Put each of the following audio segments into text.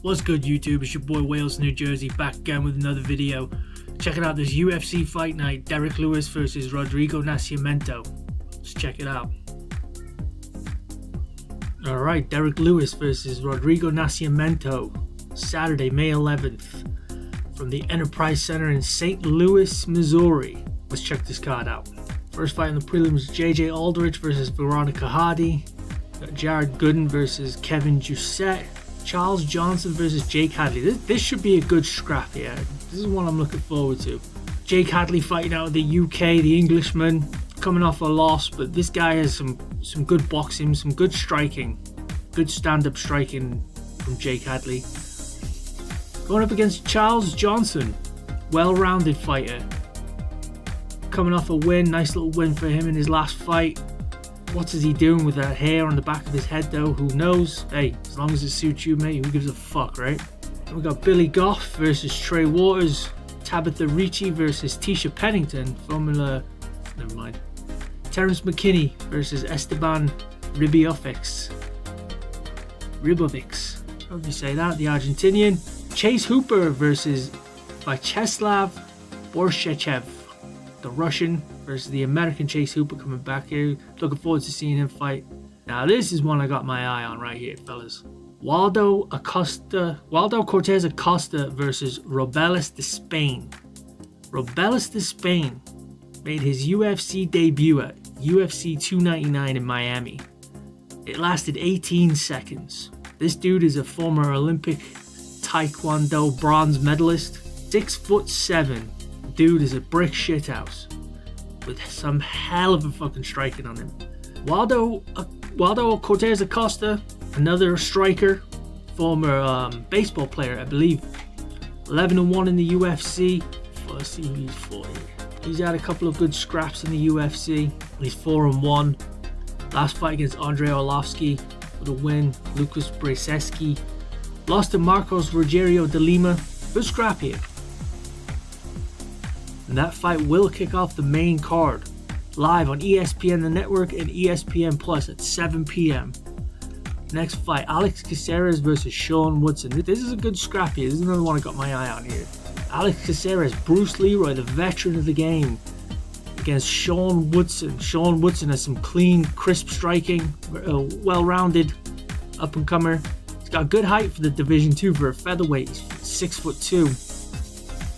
What's good, YouTube? It's your boy Wales, New Jersey, back again with another video. Checking out this UFC Fight Night, Derrick Lewis versus Rodrigo Nascimento. Let's check it out. Alright, Derrick Lewis versus Rodrigo Nascimento, Saturday, May 11th, from the Enterprise Center in St. Louis, Missouri. Let's check this card out. First fight in the prelims, JJ Aldrich versus Veronica Hardy. Got Jared Gooden versus Kevin Jousset. Charles Johnson versus Jake Hadley. This should be a good scrap here. This is one I'm looking forward to. Jake Hadley fighting out of the UK, the Englishman, coming off a loss, but this guy has some good boxing, some good striking, good stand-up striking from Jake Hadley. Going up against Charles Johnson, well-rounded fighter. Coming off a win, nice little win for him in his last fight. What is he doing with that hair on the back of his head though? Who knows? Hey, as long as it suits you, mate, who gives a fuck, right? And we got Billy Goff versus Trey Waters. Tabitha Ricci versus Tisha Pennington. Never mind. Terrence McKinney versus Esteban Ribovics. How do you say that? The Argentinian. Chase Hooper versus Vyacheslav Borshechev. The Russian versus the American Chase Hooper coming back here. Looking forward to seeing him fight. Now this is one I got my eye on right here, fellas. Waldo Cortez Acosta versus Robelis de Spain. Robelis de Spain made his UFC debut at UFC 299 in Miami. It lasted 18 seconds. This dude is a former Olympic Taekwondo bronze medalist. 6'7". Dude is a brick shithouse with some hell of a fucking striking on him. Waldo Cortez Acosta, another striker, former baseball player, I believe. 11-1 in the UFC. Let's see who he's fought here. He's had a couple of good scraps in the UFC. He's 4-1. Last fight against Andrei Arlovski with a win. Lucas Brzezinski lost to Marcos Rogerio de Lima. Good scrap here. And that fight will kick off the main card live on ESPN The Network and ESPN Plus at 7 p.m. Next fight, Alex Caceres versus Sean Woodson. This is a good scrap here. This is another one I got my eye on here. Alex Caceres, Bruce Leroy, the veteran of the game, against Sean Woodson. Sean Woodson has some clean, crisp striking, well-rounded up-and-comer. He's got good height for the Division 2 for a featherweight. He's 6'2".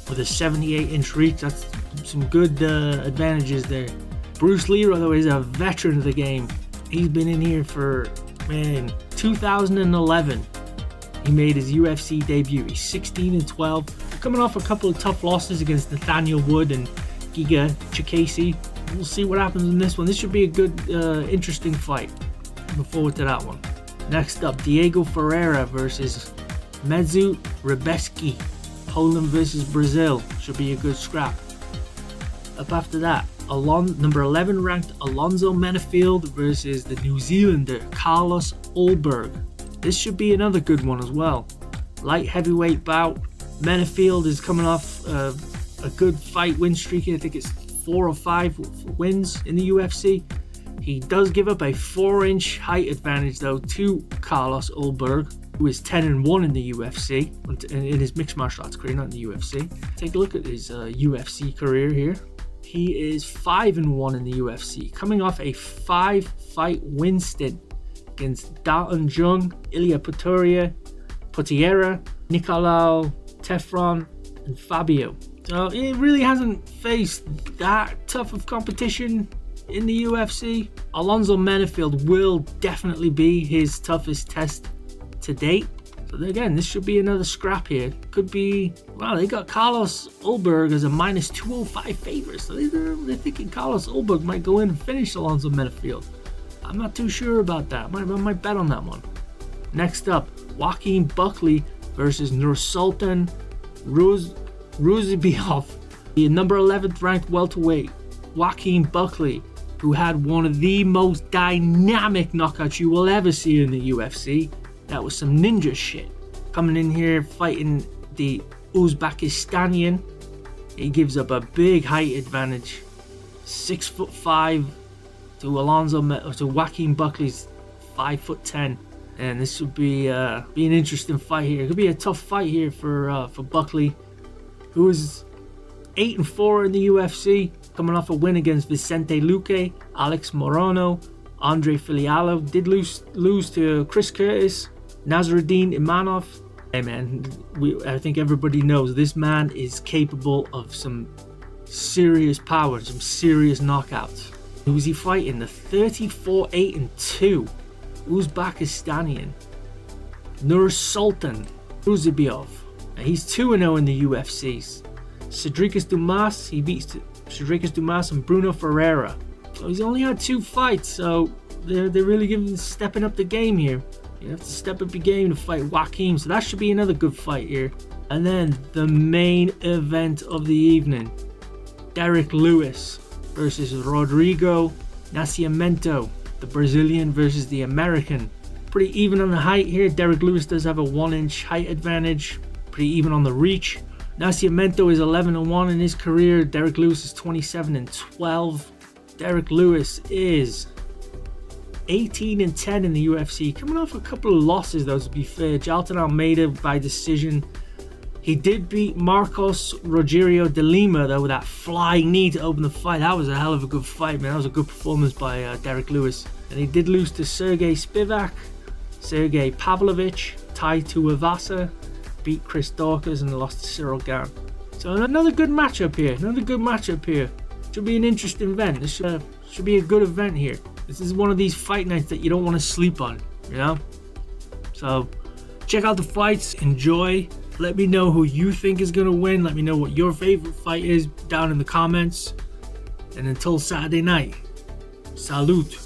With a 78-inch reach, that's some good advantages there. Bruce Leroy, though, is a veteran of the game. He's been in here for, 2011. He made his UFC debut. He's 16-12, coming off a couple of tough losses against Nathaniel Wood and Giga Chikadze. We'll see what happens in this one. This should be a good, interesting fight. Looking forward to that one. Next up, Diego Ferreira versus Medzu Rebeski. Poland versus Brazil should be a good scrap. Up after that, number 11 ranked Alonzo Menefield versus the New Zealander Carlos Ulberg. This should be another good one as well. Light heavyweight bout. Menefield is coming off a good fight win streak. I think it's 4 or 5 wins in the UFC. He does give up a 4-inch height advantage though to Carlos Ulberg, who is 10-1 in the UFC, in his mixed martial arts career, not in the UFC. Take a look at his UFC career here. He is 5-1 in the UFC, coming off a 5-fight win stint against Dalton Jung, Ilya Potieria, Nicolau Tefron, and Fabio. So he really hasn't faced that tough of competition in the UFC. Alonzo Menefield will definitely be his toughest test to date. So again, this should be another scrap here. Could be, wow, they got Carlos Ulberg as a minus 205 favorite. So they're thinking Carlos Ulberg might go in and finish Alonzo Menefield. I'm not too sure about that. I might bet on that one. Next up, Joaquin Buckley versus Nursultan Ruzibiov. The number 11th ranked welterweight, Joaquin Buckley, who had one of the most dynamic knockouts you will ever see in the UFC. That was some ninja shit. Coming in here fighting the Uzbekistanian. He gives up a big height advantage. 6'5" to Joaquin Buckley's 5'10". And this would be an interesting fight here. It could be a tough fight here for Buckley, who is 8-4 in the UFC, coming off a win against Vicente Luque, Alex Morono, Andre Filialo. Did lose to Chris Curtis, Nasruddin Imanov. Hey man, I think everybody knows this man is capable of some serious power, some serious knockouts. Who was he fighting? The 34-8-2 Uzbekistanian Nursultan Uzibiov. He's 2-0 in the UFCs. Cedricus Dumas, he beats Cedricus Dumas and Bruno Ferreira. So he's only had 2 fights, so they're really stepping up the game here. You have to step up your game to fight Joaquim, so that should be another good fight here. And then the main event of the evening, Derek Lewis versus Rodrigo Nascimento, the Brazilian versus the American. Pretty even on the height here. Derek Lewis does have a 1-inch height advantage. Pretty even on the reach. Nascimento is 11-1 in his career. Derek Lewis is 27-12. Derek Lewis is 18-10 in the UFC. Coming off a couple of losses though, to be fair. Jailton Almeida by decision. He did beat Marcos Rogerio de Lima though with that flying knee to open the fight. That was a hell of a good fight, man. That was a good performance by Derek Lewis. And he did lose to Sergey Spivak, Sergey Pavlovich, Tai Tuivasa, beat Chris Dawkins, and lost to Cyril Gane. So another good matchup here. Should be an interesting event. This should be a good event here. This is one of these fight nights that you don't want to sleep on, you know? So check out the fights, enjoy. Let me know who you think is going to win. Let me know what your favorite fight is down in the comments. And until Saturday night, salute.